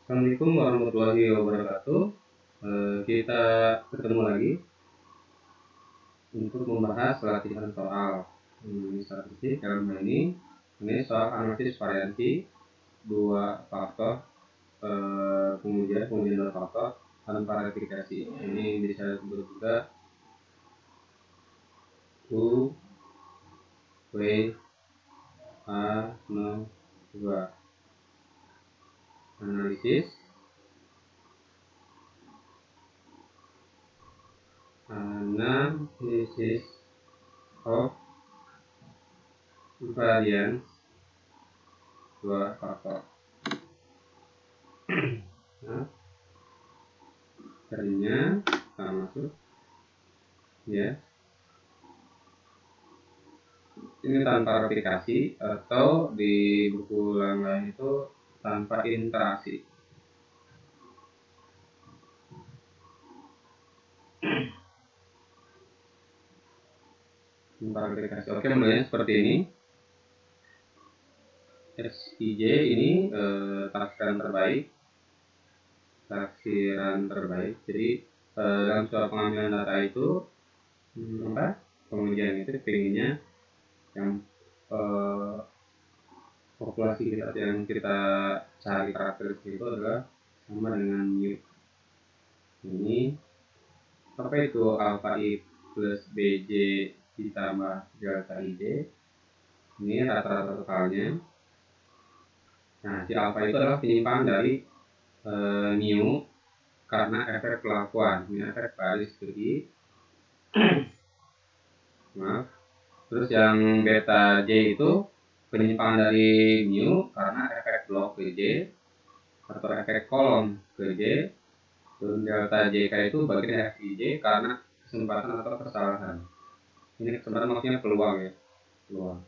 Assalamualaikum warahmatullahi wabarakatuh. Kita ketemu lagi untuk membahas latihan soal statistik. Dalam hal ini soal analisis variansi dua faktor, pengujian dua faktor tanpa replikasi. Ini bisa disebut juga U W A 02 analisis of variance dua faktor. Nah, tadinya kita masuk ya. Ini tanpa replikasi atau di buku lain itu tanpa interaksi. Tanpa replikasi. Oke, mulainya seperti ini. SIJ ini taksiran terbaik. Jadi dalam soal pengambilan data itu pengujian itu pinginnya yang populasi yang kita cari karakteristik itu adalah sama dengan mu. Ini apa itu alpha i plus bj ditambah delta ij. Ini rata-rata totalnya. Nah, si alpha itu adalah penyimpangan dari mu karena efek pelakuan. Ini efek baris segi. Maaf. Terus yang beta j itu penyimpangan dari mu karena efek blok ke j atau efek kolom ke j. Dan delta jk itu bagian fij karena kesempatan atau kesalahan. Ini kesempatan maksudnya peluang ya, peluang.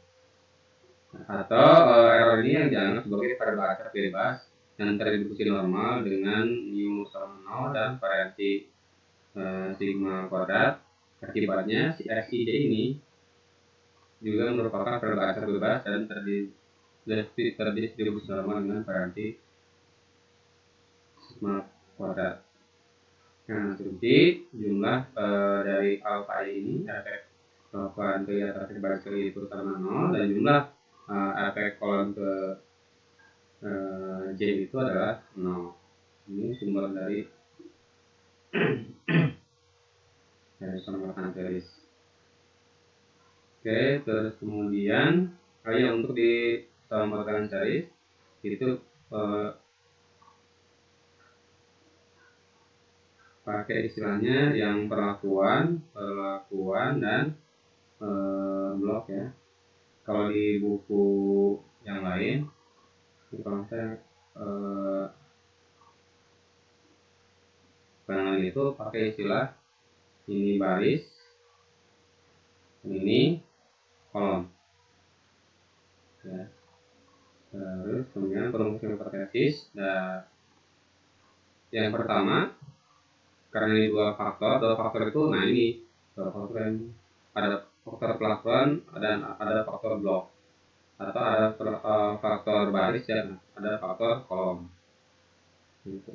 Atau error ini yang dianggap sebagai variabel acak bebas yang terdistribusi normal dengan mu sama 0 dan variansi sigma kuadrat. Akibatnya si fij ini juga merupakan variabel acak bebas dan terdistribusi normal dengan variansi sigma kuadrat. Nah, asumsi jumlah dari alpha ini efek pelakuan ke atas baris ke itu sama 0 dan jumlah efek kolom ke j itu adalah 0. Ini sumber dari samakan garis. Oke, terus kemudian untuk di samakan garis itu pakai istilahnya yang perlakuan dan blok ya. Kalau di buku yang lain, kalau saya pengen itu pakai istilah ini baris, ini kolom. Ya. Terus kemudian perumus hipotesis. Nah, yang pertama karena ini dua faktor itu, nah ini dua faktor yang ada faktor pelakuan dan ada faktor blok atau ada faktor baris dan ada faktor kolom. Gitu.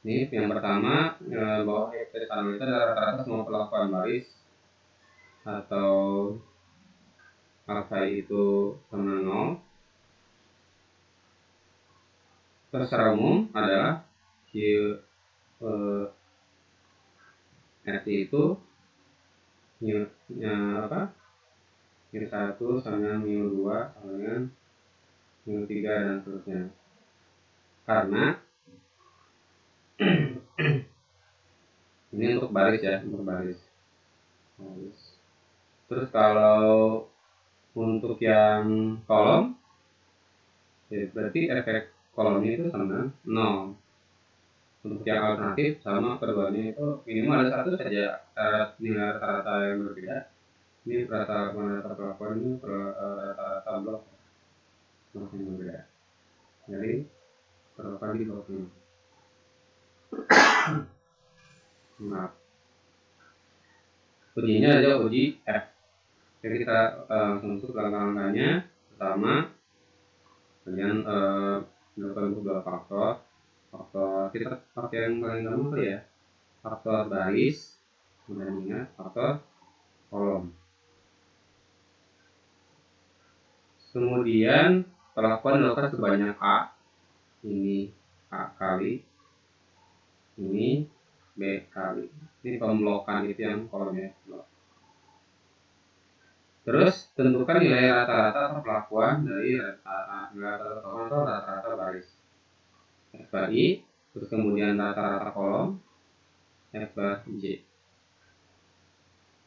Ini yang pertama bahwa hipotesis analisa adalah rata-rata semua pelakuan baris atau alpha itu sama 0. Terus secara umum adalah si RT itu mu 1 sama mu 2 sama dengan mu 3 dan seterusnya. Karena ini untuk baris ya, untuk baris. Terus kalau untuk yang kolom ya berarti efek kolomnya itu sama 0. Untuk yang alternatif sama keduanya itu minimal ada satu saja nilai rata-rata yang berbeda. Ini rata-rata pelakuan ini rata-rata blok yang berbeda. Jadi pelakuan di bloknya. Maaf. Ujinya aja uji F. Jadi kita langsung masuk ke langkah-langkahnya. Pertama, kalian berbentuk dua faktor. Faktor kita pakai yang paling gampang tuh ya, faktor baris, kemudian ingat faktor kolom. Kemudian perlakuan dilakukan sebanyak A, ini A kali, ini B kali. Ini pemblokan itu yang kolomnya blok. Terus tentukan nilai rata-rata perlakuan dari rata-rata baris F bar I, terus kemudian rata-rata kolom F bar J.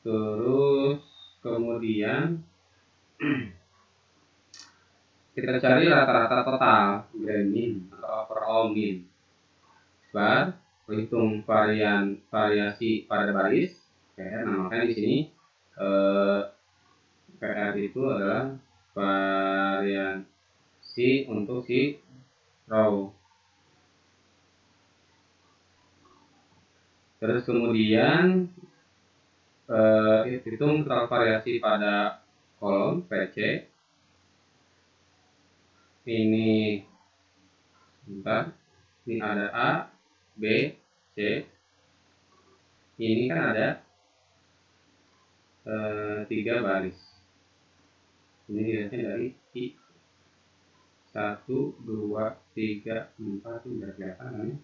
Terus kemudian kita cari rata-rata total grand min atau overall min. Bar hitung variasi pada baris PR. Nah, makanya di sini PR itu adalah variasi untuk si row. Terus kemudian hitung total variasi pada kolom PC. Ini ada A, B, C. Ini kan ada 3 baris. Ini dilihatnya dari I 1, 2, 3, 4. Ini udah kelihatan kan ya?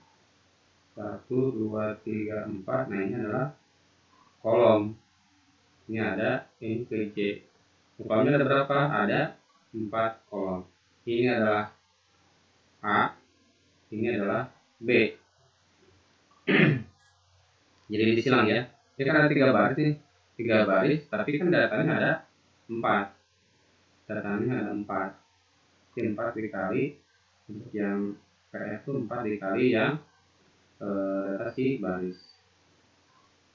1, 2, 3, 4. Nah, ini adalah kolom. Ini ada N ke J. Kolomnya ada berapa? Ada 4 kolom. Ini adalah A, ini adalah B. Jadi disilang ya. Ini kan ada 3 baris nih. 3 baris, tapi kan datanya ada 4. Datanya ada 4. 4 dikali untuk yang PF itu 4 dikali yang data si baris.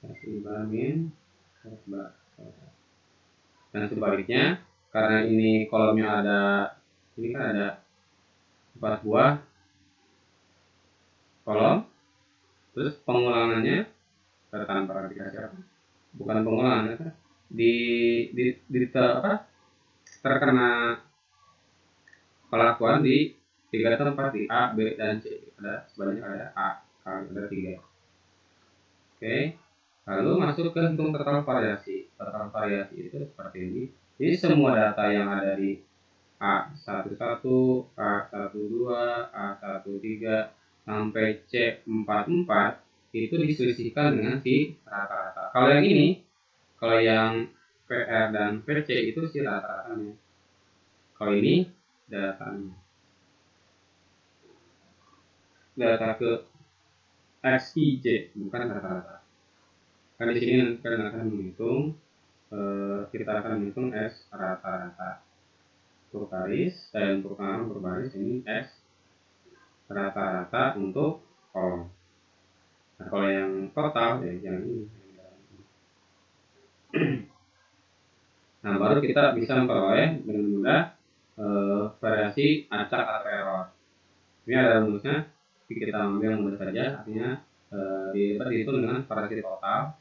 Si min dan sebaliknya, karena ini kolomnya ada, ini kan ada 4 buah kolom, terus pengulangannya tanpa dikasih apa? Bukan pengulangan, kan? Terkena pelakuan di 3 tempat, di A, B, dan C. Ada sebanyak ada A kali ada 3. Oke. Lalu masuk ke hitung total variasi. Total variasi itu seperti ini. Jadi semua data yang ada di A11, A12, A13 sampai C44 itu diselisihkan dengan si rata-rata. Kalau yang ini, kalau yang PR dan PC itu si rata-ratanya. Kalau ini datanya. Data ke XIJ, bukan rata-rata. Kan di sini kita akan menghitung, S rata-rata untuk baris, untuk kolom per baris. Ini S rata-rata untuk kolom. Nah, kalau yang total ya yang ini. Nah, baru kita bisa memperoleh dengan mudah variasi acak atau error. Ini ada rumusnya, kita ambil yang mudah saja. Artinya dihitung dengan variasi total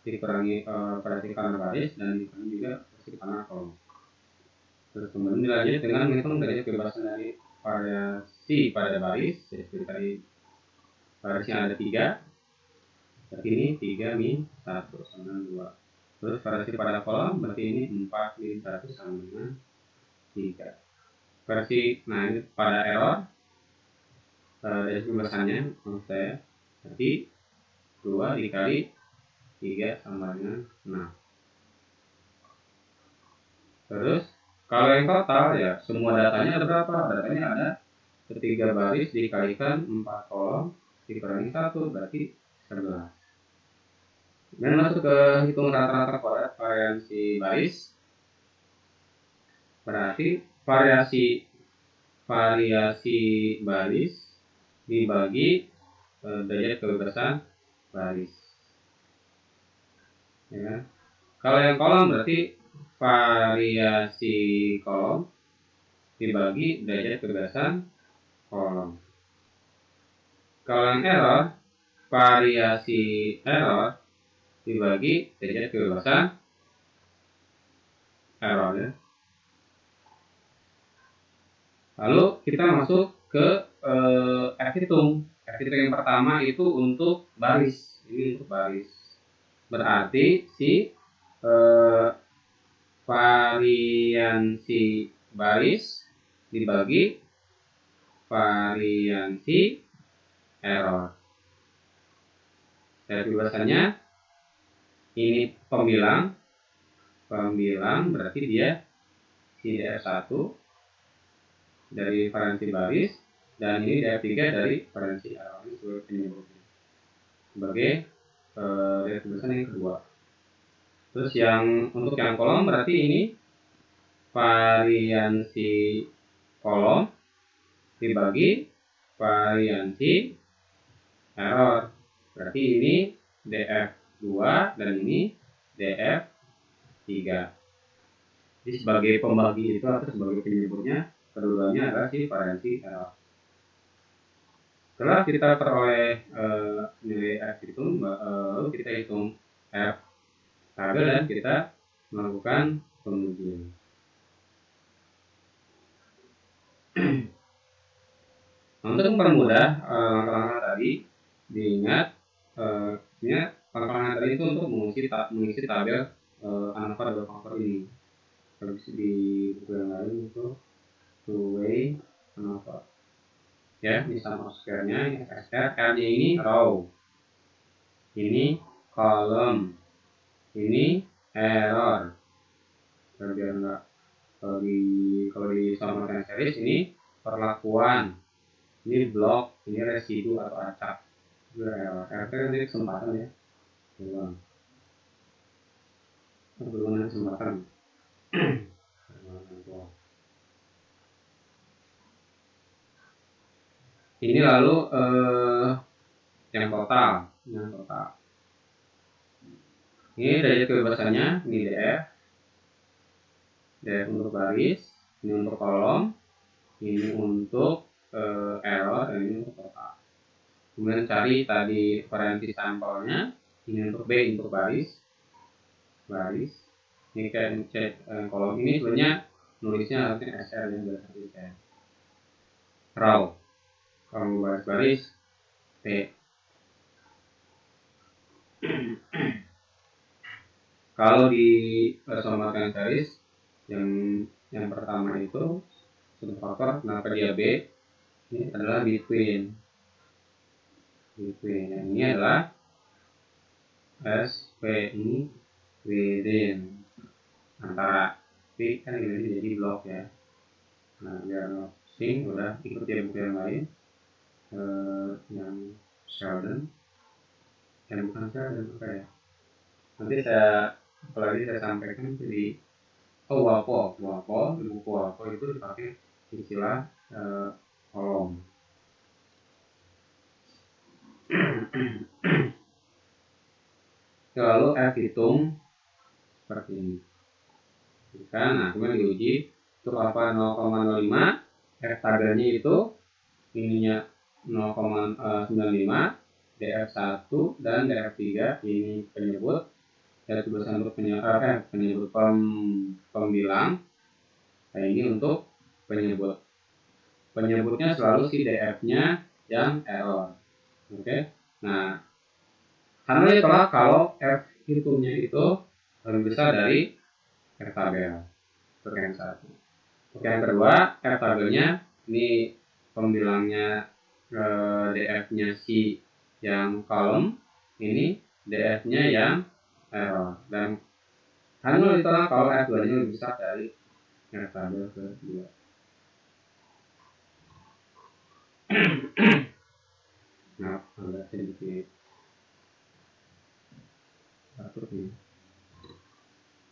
dikurangi variasi karena baris dan dikurangi juga variasi karena kolom. Terus kemudian dilanjut dengan menghitung derajat kebebasan dari variasi pada baris. Jadi seperti tadi barisnya ada 3, berarti ini 3 min 1 sama 2. Terus variasi pada kolom berarti ini 4 min 1 sama dengan 3. Versi, nah ini pada error dari kebebasannya menurut saya berarti 2 dikali 3 sama dengan 6. Terus kalau yang total ya semua datanya ada berapa? Datanya ada 3 baris dikalikan 4 kolom dikurangi 1 berarti 11. Dan masuk ke hitung rata-rata variasi baris. Berarti variasi baris dibagi derajat kebebasan baris. Ya. Kalau yang kolom berarti variasi kolom dibagi derajat kebebasan kolom. Kalau yang error, variasi error dibagi derajat kebebasan error ya. Lalu kita masuk ke F hitung. F hitung yang pertama itu untuk baris. Ini untuk baris. Berarti si variansi baris dibagi variansi error. Dari tulisannya ini pembilang berarti dia si DF1 dari variansi baris dan ini DF3 dari variansi error. Ini sebagai penyebabnya. Sebagai dari tulisan yang kedua. Terus yang untuk yang kolom berarti ini variansi kolom dibagi variansi error. Berarti ini DF2 dan ini DF3. Jadi sebagai pembagi itu atau sebagai penyebutnya keduanya adalah si variansi error. Setelah kita peroleh nilai F itu, lalu kita hitung F tabel dan kita melakukan pengujian. Untuk mempermudah langkah-langkah tadi, diingat langkah-langkah tadi itu untuk mengisi tabel ANOVA double factor ini. Kalau di buku yang lain itu two-way ANOVA. Ya, ini sum of square-nya, ini SR, R-nya ini row, ini column, ini error. Biar enggak kalau di sum of series ini perlakuan, ini blok, ini residu atau acak. Error itu nanti kesempatan ya. Berulang kesempatan. Ini lalu yang total. Ini derajat kebebasannya, ini DF untuk baris, ini untuk kolom, ini untuk error, dan ini untuk total. Kemudian cari tadi variansi sampelnya, ini untuk B untuk baris. Ini kayak cek kolom ini sebenarnya nulisnya harusnya SR yang berdasarkan row. Kalau baris P. Kalau di samakan garis yang pertama itu satu faktor, kenapa dia B? Ini adalah between. Yang ini adalah SP, ini within, antara P kan ini jadi blok ya. Nah biar sing udah ikut ya buku yang lain, yang Sheldon, yang bukan Sheldon apa ya? Nanti saya sampaikan di WAPO. Di buku WAPO itu dipakai istilah kolom. Lalu F hitung seperti ini. Nah, kemudian diuji untuk alfa 0,05, F tabelnya itu ininya 0,95, DF1 dan DF3 ini penyebut, dari tulisan untuk penyebut pembilang. Nah, ini untuk penyebut. Penyebutnya selalu si DF-nya yang error. Oke. Nah, karena itulah kalau F hitungnya itu lebih besar dari F tabel. Untuk yang satu. Untuk yang kedua, F tabelnya ini pembilangnya DF-nya si yang kolom, ini DF-nya yang error. Dan karena itulah kalau F2-nya lebih besar dari F tabel kedua. Nah, agak sedikit atur nih.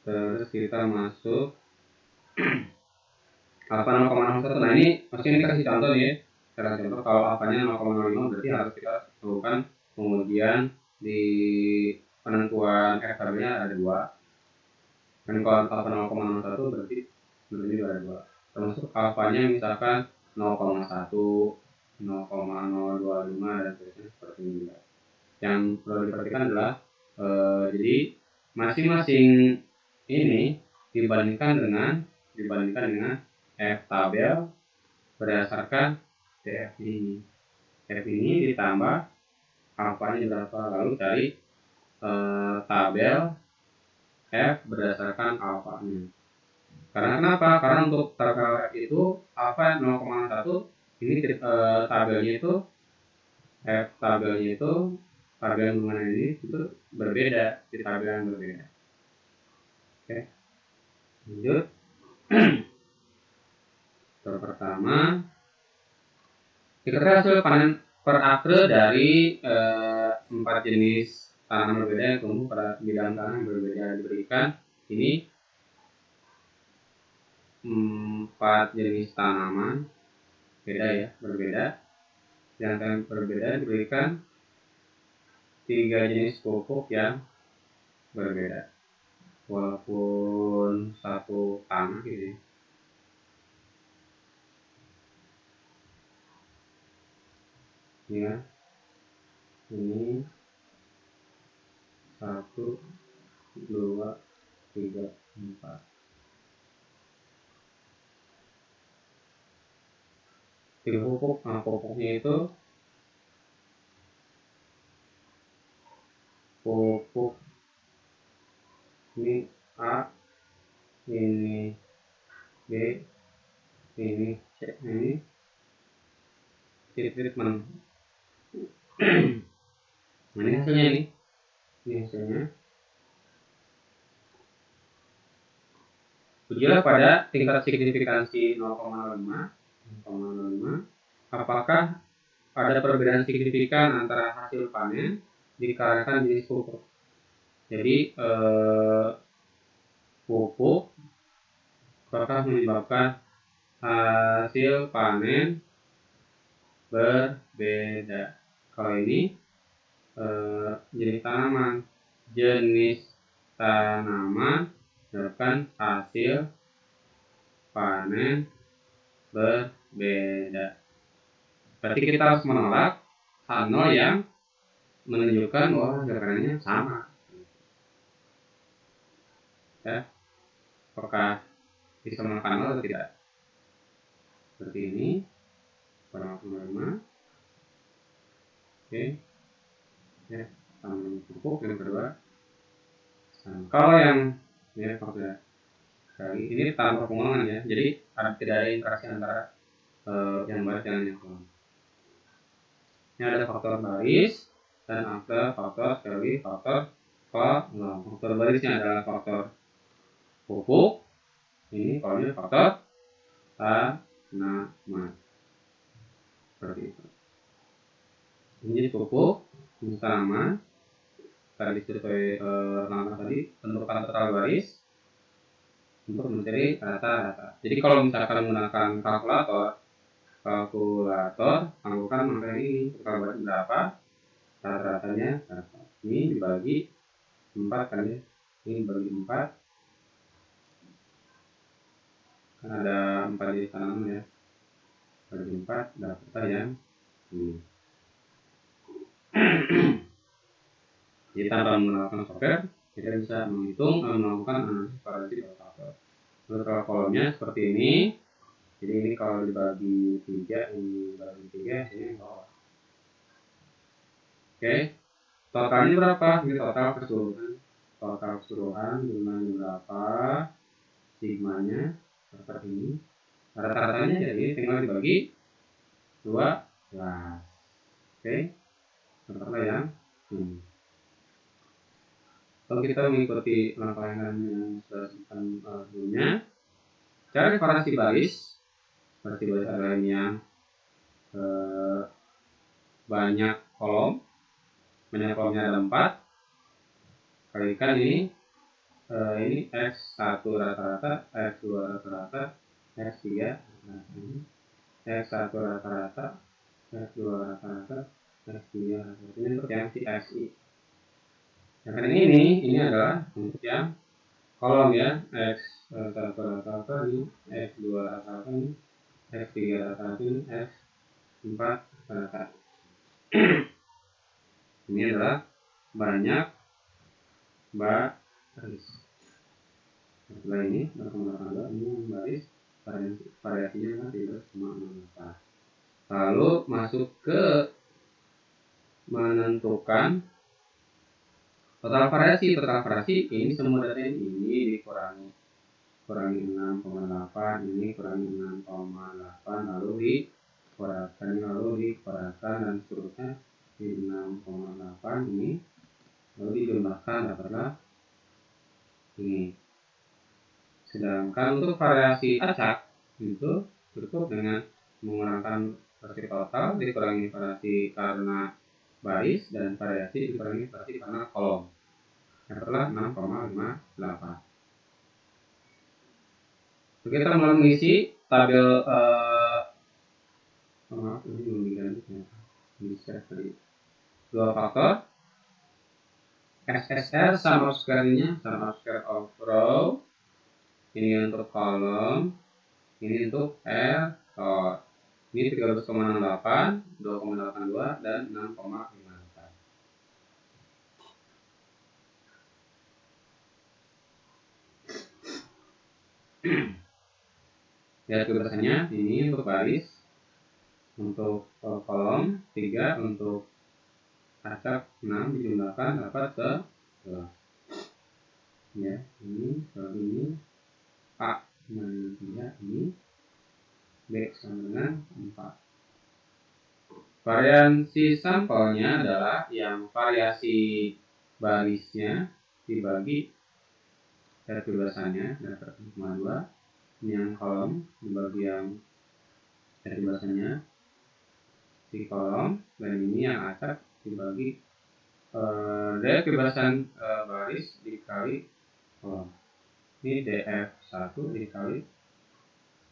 Terus kita masuk alfa 0,01. Nah ini maksudnya ini kasih contoh nih ya. Cara contoh kalau alfanya 0,05 berarti harus kita lakukan pengujian di penentuan F tabelnya ada 2. Dan kalau alfa 0,01 berarti ada 2. Termasuk alfanya misalkan 0,1, 0,025 dan seterusnya seperti ini juga. Yang perlu diperhatikan adalah jadi masing-masing ini dibandingkan dengan F tabel berdasarkan F ini. F ini ditambah alfanya berapa, lalu cari tabel F berdasarkan alfanya. Karena kenapa? Karena untuk tabel F itu alfa 0,1, ini tabelnya itu F tabelnya itu tabel yang mana ini itu berbeda di tabel yang berbeda. Oke, lanjut. Yang pertama, diketahui hasil panen per akre dari 4 jenis tanaman berbeda yang tumbuh pada bidang tanah yang berbeda diberikan. Ini 4 jenis tanaman beda ya, berbeda. Yang berbeda diberikan 3 jenis pupuk yang berbeda, walaupun satu tanah gitu ya. Ya, ini 1, 2, 3, 4. Tiga pupuk, pupuknya itu pupuk ini A, ini B, ini C, ini treatment. Nah, ini hasilnya nih. Ini hasilnya. Ujilah pada tingkat signifikansi 0,05 apakah ada perbedaan signifikan antara hasil panen dikarenakan jenis pupuk. Jadi pupuk apakah menyebabkan hasil panen berbeda. Kalau ini jenis tanaman menyebabkan hasil panen berbeda. Berarti kita harus menolak H0 yang menunjukkan bahwa hasil panennya sama. Ya, apakah bisa menekan 0 atau tidak? Seperti ini. Pada 0,5. Oke. Ya, sama pupuk yang kedua. Kalau yang ya faktor kali ini tanpa pengulangan ya, jadi tidak ada interaksi antara yang baris dan yang kurang. Ini ada faktor baris dan ada faktor sekali faktor pengulang. Faktor barisnya adalah faktor pupuk, ini kalau faktor tanaman seperti itu. Ini pupuk, ini tanaman. Tadi sesuai langkah tadi tentukan total baris untuk mencari rata-rata. Jadi kalau misalkan menggunakan kalkulator lakukan maka ini total baris berapa, rata-ratanya berapa. Ini dibagi 4 kan ya, ini dibagi 4 kan ada 4 jenis tanaman ya, bagi 4 dapat yang ini. Jadi tanpa menggunakan software kita bisa menghitung dan melakukan analisis variasi kalkulator. Untuk kalau kolomnya seperti ini, jadi ini kalau dibagi 3, ini dibagi 3, ini bawah. Oke, totalnya berapa? Ini total keseluruhan jumlahnya berapa, sigmanya seperti ini. Rata-ratanya jadi tinggal dibagi 12. Oke, total yang ini. Kalau kita mengikuti langkah yang sudah disebutkan sebelumnya, cara variasi baris adalah ini yang banyak kolomnya ada 4, kalikan ini X1 rata-rata, X2 rata-rata, X3 X1 rata-rata, X2 rata-rata, X3 rata-rata. Ini untuk yang si XI. Yang ini adalah untuk yang kolom ya, X1 rata-rata ini, X2 rata-rata ini, X3 rata-rata ini, X4 rata-rata. Ini adalah banyak baris. Setelah ini ini baris variasinya kan tidak cuma 4. Lalu masuk ke menentukan total variasi. Total variasi ini semua data ini dikurangi 6,8, ini kurangi 6,8, lalu dikurangi dan seterusnya di 6,8 ini, lalu dijumlahkan dapatlah ini. Sedangkan untuk variasi acak itu cukup dengan mengurangkan variasi total dikurangi variasi karena baris dan variasi dikurangi variasi karena kolom. Dapatlah 6,58. Kita mulai mengisi tabel ini belum diganti ya. Bisa tadi 2 faktor SSR sum of square-nya sum of square of row, ini untuk kolom, ini untuk R tot. Ini 13,68, 2,82 dan 6,54. Lihat kebebasannya, ini untuk baris, untuk kolom 3, untuk acak 6 dijumlahkan dapat 11. Ya, ini kalau ini A dengan 3, ini B sama dengan 4. Variasi sampelnya adalah yang variasi barisnya dibagi dari kebebasannya dapat 0,2, yang kolom dibagi yang dari kebebasannya di kolom, dan ini yang acak dibagi dari kebebasan baris dikali kolom. Ini DF1 dikali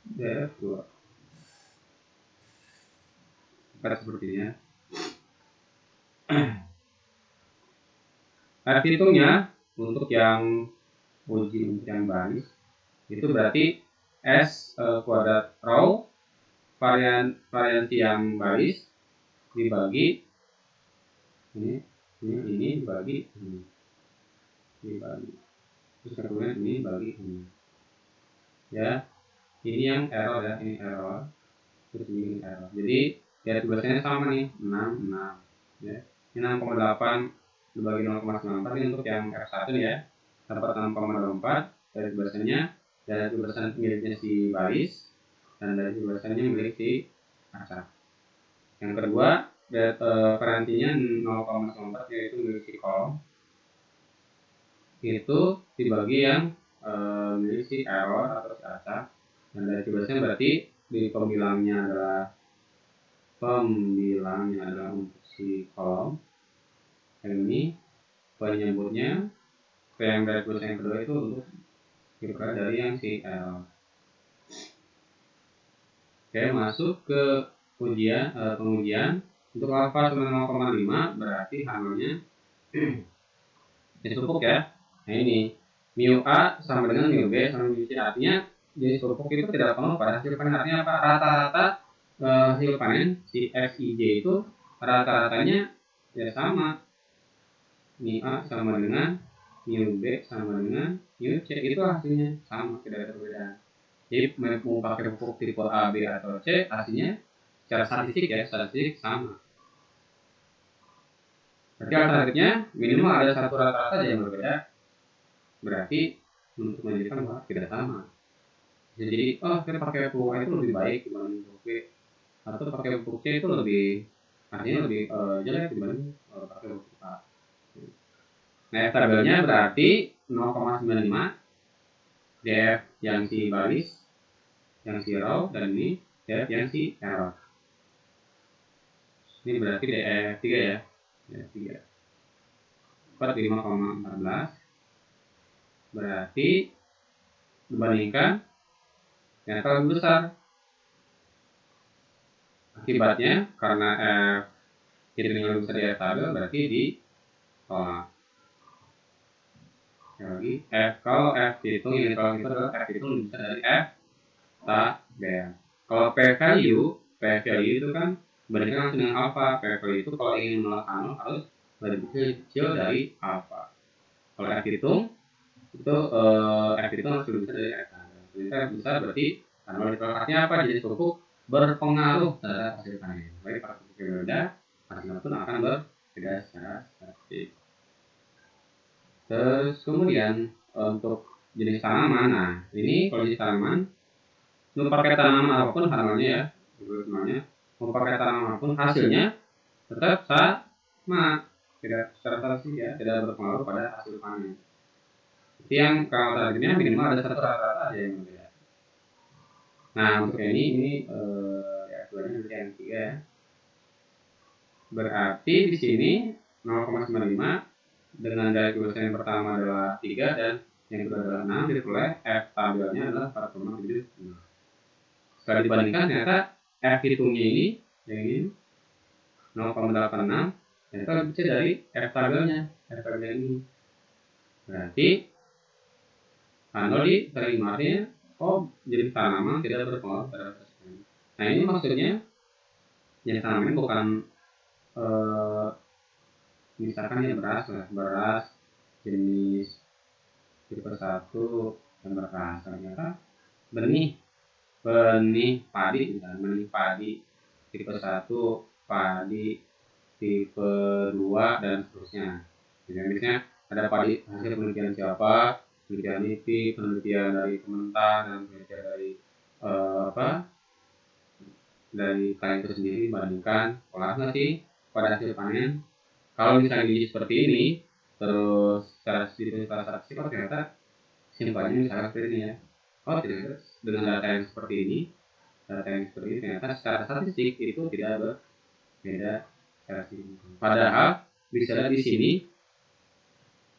DF2. Sepertinya. F hitungnya untuk yang uji untuk yang baris itu berarti S kuadrat row variansi yang baris dibagi ini dibagi terus kemudian ini bagi ini ya, ini yang error ya, ini error, terus ini error. Jadi ya tugasnya sama nih, 6 ya. Ini 6,8 dibagi 0,94 ini untuk yang F1 ya, dapat 6,24 dari tugasnya, dari tugasan miliknya si baris dan dari tugasannya milik si acak. Yang kedua variansinya 0,94 yaitu milik si kolom, itu dibagi yang milik si error atau si acak, dan dari tugasnya berarti di pembilangnya adalah untuk si kolom, yang ini penyebutnya yang dari tugas yang kedua itu untuk dibagi dari yang si error. Oke, masuk ke pengujian untuk alfa sama 0,5 berarti hamilnya pupuk ya. Nah ini mu A sama dengan mu B sama mu C, artinya jenis pupuk itu tidak penuh pada hasil panen. Artinya apa? Rata-rata hasil panen si FIJ itu rata-ratanya ya sama, mu A sama dengan mu B sama dengan mu C, itu hasilnya sama, tidak ada perbedaan. Jadi mau pakai pupuk tipe A, B atau C, hasilnya secara statistik sama. Berarti alternatifnya minimal ada satu rata-rata yang berbeda. Berarti untuk menjadikan bahwa tidak sama. Jadi kita pakai pupuk A itu lebih baik dibanding pupuk B, atau pakai pupuk C itu artinya lebih jelek dibanding pakai pupuk A. Nah, tabelnya berarti 0,95 DF yang si baris, yang si row, dan ini DF yang si error. Ini berarti DF3 ya. DF3 45,14, berarti dibandingkan ternyata lebih besar. Akibatnya karena F hitungnya lebih besar dari tabel, berarti ditolak. Lagi F, kalau F hitung ini kalau itu adalah F hitung lebih besar dari F tabel. Kalau P value itu kan bandingkan langsung dengan alpha. P value itu kalau ingin menolak harus lebih kecil dari alpha. Kalau F hitung itu F hitung harus lebih besar dari F tabel. Jadi F besar berarti karena ditolak, artinya apa? Jenis pupuk berpengaruh terhadap hasil panen. Baik praktik berbeda, hasilnya pun akan berbeda secara statistik. Terus kemudian untuk jenis tanaman, nah ini kalau jenis tanaman, mau pakai tanaman apapun harganya ya, sebenarnya mau pakai tanaman apapun hasilnya tetap sama, tidak secara statistik ya, tidak berpengaruh pada hasil panen. Jadi yang kalau targetnya minimal ada satu rata-rata aja yang berbeda. Nah untuk ini ya keluarnya nanti yang 3 ya. Berarti di sini 0,95 dengan dari tulisan yang pertama adalah 3 dan yang kedua adalah 6, diperoleh F tabelnya adalah 4,75. Setelah dibandingkan ternyata F hitungnya ini yang ini 0,86 ternyata lebih kecil dari F tabelnya ini. Berarti diterima artinya jadi tanaman tidak berpengaruh terhadap hasil panen. Nah ini maksudnya jenis tanaman bukan misalkan ya beras jenis tipe 1 yang beras, ternyata benih padi misalnya, benih padi tipe 1 padi tipe 2 dan seterusnya. Misalnya ada padi hasil penelitian siapa, penelitian IPI, penelitian dari Kementan, dan penelitian dari dari klien itu sendiri, bandingkan olah nggak sih pada hasil panen. Kalau misalnya gigi seperti ini, terus secara statistik ternyata simpelnya misalnya seperti ini ya. Ternyata dengan data yang seperti ini ternyata secara statistik itu tidak berbeda secara signifikan. Padahal bisa lihat di sini,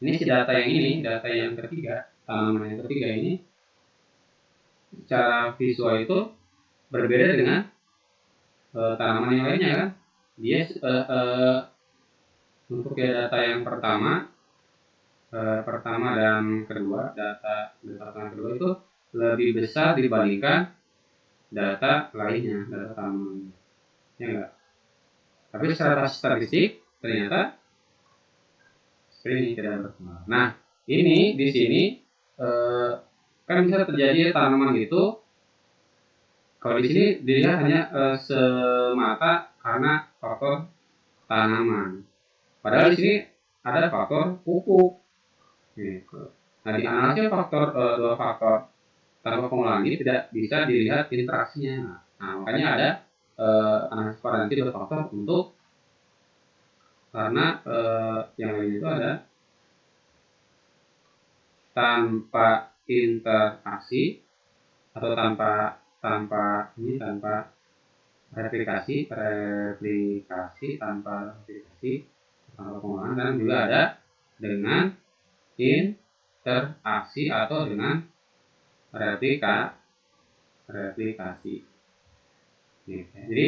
ini si data yang ketiga, tanaman yang ketiga ini secara visual itu berbeda dengan tanaman yang lainnya kan. Dia untuk data yang pertama dan kedua, data pertama kedua itu lebih besar dibandingkan data lainnya, data tanaman, ya enggak? Tapi secara statistik ternyata ini tidak berpengaruh. Nah, ini di sini kan bisa terjadi tanaman itu, kalau di sini dilihat hanya semata karena faktor tanaman. Padahal di sini ada faktor pupuk. Gitu. Nah, di analisis dua faktor tanpa pengolahan ini tidak bisa dilihat interaksinya. Nah, makanya ada analisis variansi dua faktor untuk karena yang lain itu ada tanpa interaksi atau tanpa replikasi tanpa pengolahan, dan juga ada dengan interaksi atau dengan replikasi. Jadi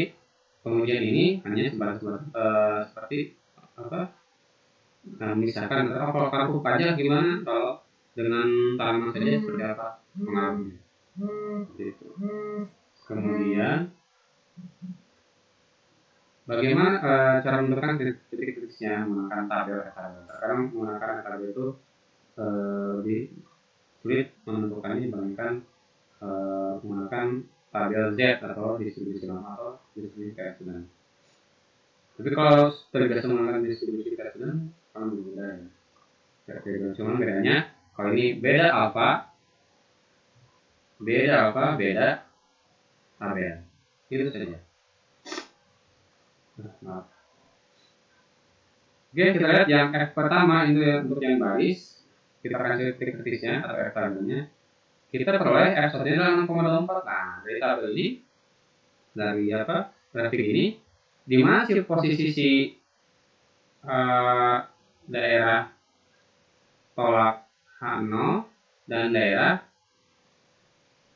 pengujian ini hanya seperti misalkan kalau pupuk aja gimana, kalau dengan tanaman saja seperti apa pengaruhnya. Gitu. Kemudian bagaimana cara menentukan titik-titiknya menggunakan tabel. Sekarang menggunakan tabel itu lebih sulit menentukannya dibandingkan menggunakan tabel Z atau distribusi lama atau distribusi Kardashev. Tapi kalau terbiasa menggunakan distribusi Kardashev kan berbeda ya. Cuma bedanya kalau ini beda alfa, beda tabel. Itu saja. Maaf. Oke, kita lihat yang F pertama itu ya, untuk yang baris kita kasih titik kritisnya atau F tabelnya. Kita peroleh F satunya adalah 6,24. Nah, dari tabel ini, dari grafik ini, di mana sih posisi si daerah tolak H0 dan daerah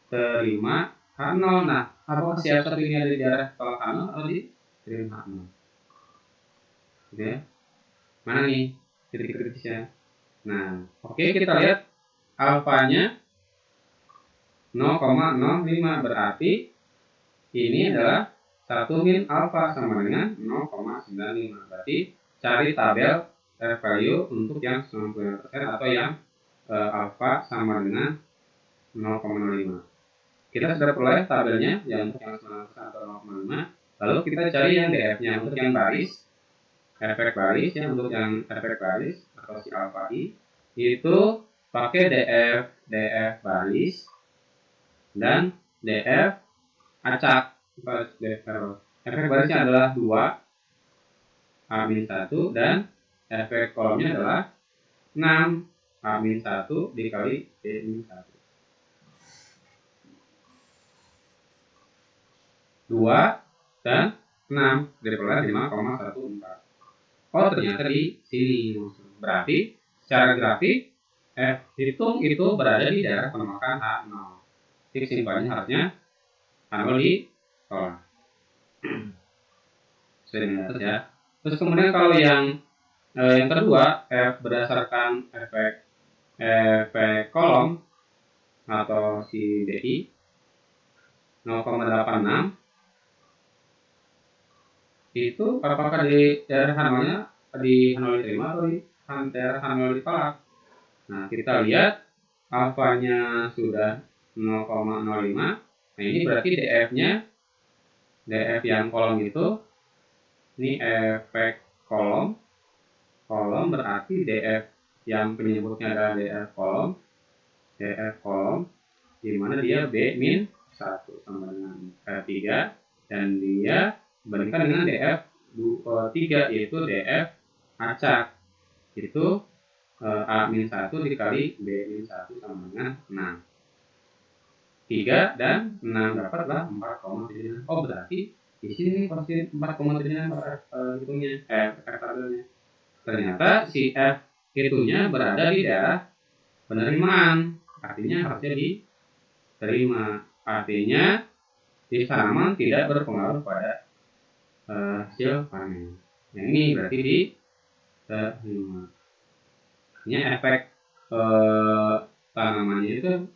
terima H0. Nah, apakah si F satu ini ada di daerah tolak H0 atau di terima H0? Oke. Mana nih titik kritisnya? Nah, oke, kita lihat alfanya 0,05, berarti ini adalah 1 min alfa sama dengan 0,95. Berarti cari tabel R value untuk yang 95% atau yang alfa sama dengan 0,05. kita sudah peroleh tabelnya yang untuk yang 9% atau 0,5. Lalu kita cari yang DF-nya untuk yang baris, efek baris ya, untuk yang efek baris atau si alfa I itu pakai DF baris dan DF acak. Efek barisnya adalah 2 A-1 dan efek kolomnya adalah 6 A-1 dikali B-1. 2 dan 6 diperoleh 5,14. Oh, ternyata di sini. Berarti secara grafik hitung itu berada di daerah penolakan H0. Jadi kesimpulannya harusnya H0 ditolak. Sudah ya. Terus kemudian kalau yang kedua, berdasarkan efek kolom atau si DI 0,86 itu apakah di daerah H0-nya di H0 diterima atau di daerah H0 ditolak? Nah, kita lihat alfanya sudah 0,05. Nah, ini berarti DF yang kolom itu, ini efek kolom berarti DF yang penyebutnya adalah DF kolom, di mana dia B-1 sama dengan 3 dan dia dibandingkan dengan DF 3 yaitu DF acak, itu A-1 dikali B-1 sama dengan 6. 3 dan 6 dapatlah 4,76. Oh, berarti di sini pasti 4,76 hitungnya, tabelnya. Ternyata si F itunya berada di daerah penerimaan, artinya harusnya diterima. Artinya di tanaman tidak berpengaruh pada hasil panen. Yang ini berarti diterima. Ini efek tanamannya itu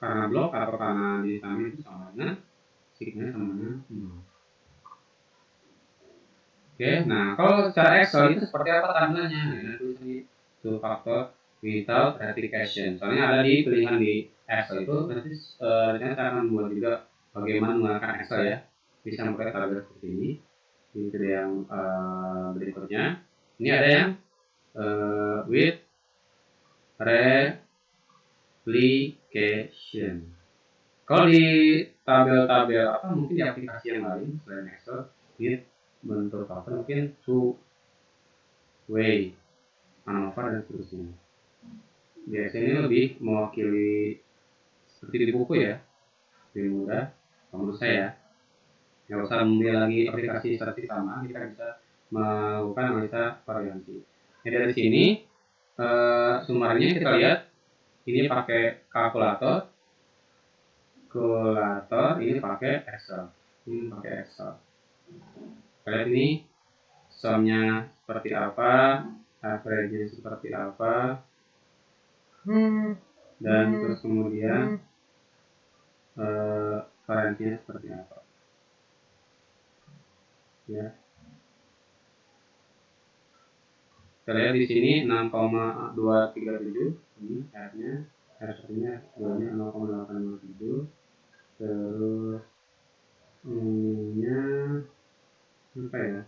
karena blok atau karena ditanam itu sama dengan sigma sama dengan 0. Oke, nah kalau secara Excel itu seperti apa tampilannya? Nah, tulis itu faktor without replication. Soalnya ada di pilihan di Excel itu, nanti saya akan membuat juga bagaimana menggunakan Excel ya. Bisa pakai tabel seperti ini. Ini yang berikutnya. Ini ada yang with replication. Kalau di tabel-tabel apa mungkin di aplikasi yang lain selain Excel, ini bentuk faktor mungkin two way, ANOVA dan seterusnya. Biasanya ini lebih mewakili seperti di buku ya, lebih mudah menurut saya. Nggak usah memilih lagi aplikasi statistik sama, kita bisa melakukan analisa variansi. Nah, dari sini summary-nya kita lihat ini pakai kalkulator, ini pakai Excel, Kalian ini sumnya seperti apa, average-nya seperti apa, dan terus kemudian variansinya seperti apa. Ya. Kita lihat di sini 6,237 ini R-nya, R-nya 0,857. Terus ininya apa ya?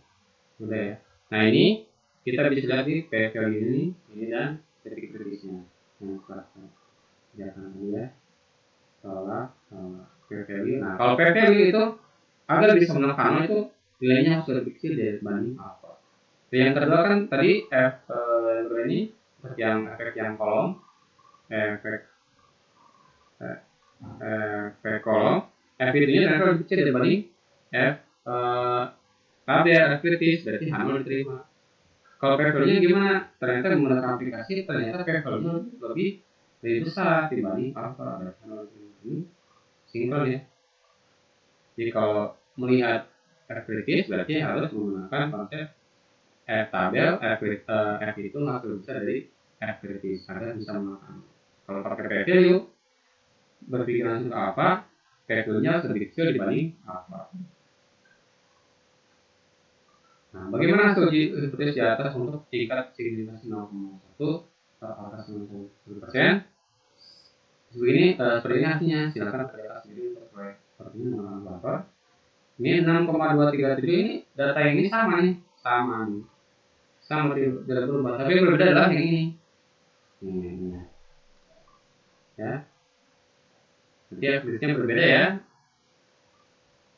Udah ya. Nah, ini kita bisa lihat di P value ini dan titik kritisnya. Yang terakhir. Jangan ya. Tolak P value. Nah, kalau P value itu agar bisa menekan itu nilainya harus lebih kecil dibanding alpha. Yang kedua kan tadi F ini yang efek yang kolom, efek kolom, F itu nya lebih kecil dibanding F tabel F kritis, berarti H0 diterima. Kalau P value-nya gimana? Ternyata menggunakan aplikasi ternyata P value-nya lebih besar dibanding alpha. Ini sinkron ya. Jadi kalau melihat F kritis berarti harus menggunakan konsep F tabel, F itu lebih besar dari F kritis agar bisa menekan. Kalau pakai P value berpikir langsung ke apa? P value-nya lebih kecil dibanding apa. Nah, bagaimana studi seperti di atas untuk tingkat signifikansi 0,1 atau atas 1%? Seperti ini hasilnya, silakan terlihat sendiri untuk proyek sepertinya menggunakan kalkulator. Ini 6,237 ini data yang ini sama nih, sama tidak berubah, tapi yang berbeda adalah yang ini. Ini ya. Nanti aktivitinya berbeda ya.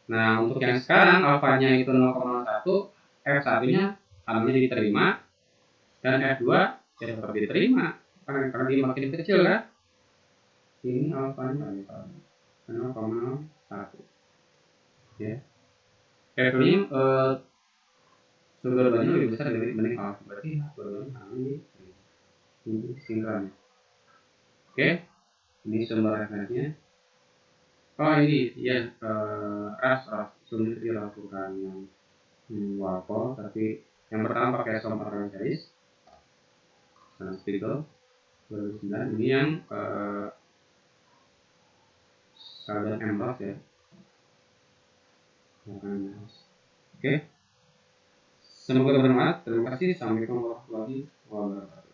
Nah, untuk yang sekarang alfanya itu 0,1, F1-nya alhamdulillah diterima, dan F2 ya tetap diterima karena dia makin kecil kan. Ini alfanya 0,1 ya. F2-nya dua-duanya lebih besar dibanding alfa, berarti dua-duanya sama ini sinkron. Oke, ini sumber referensinya. Oh ini ya, ras sulit dilakukan yang wapo, tapi yang pertama pakai som organisaris Spiegel 2009. Ini yang Sheldon Emroth ya. Oke, semoga bermanfaat. Terima kasih. Assalamualaikum warahmatullahi wabarakatuh.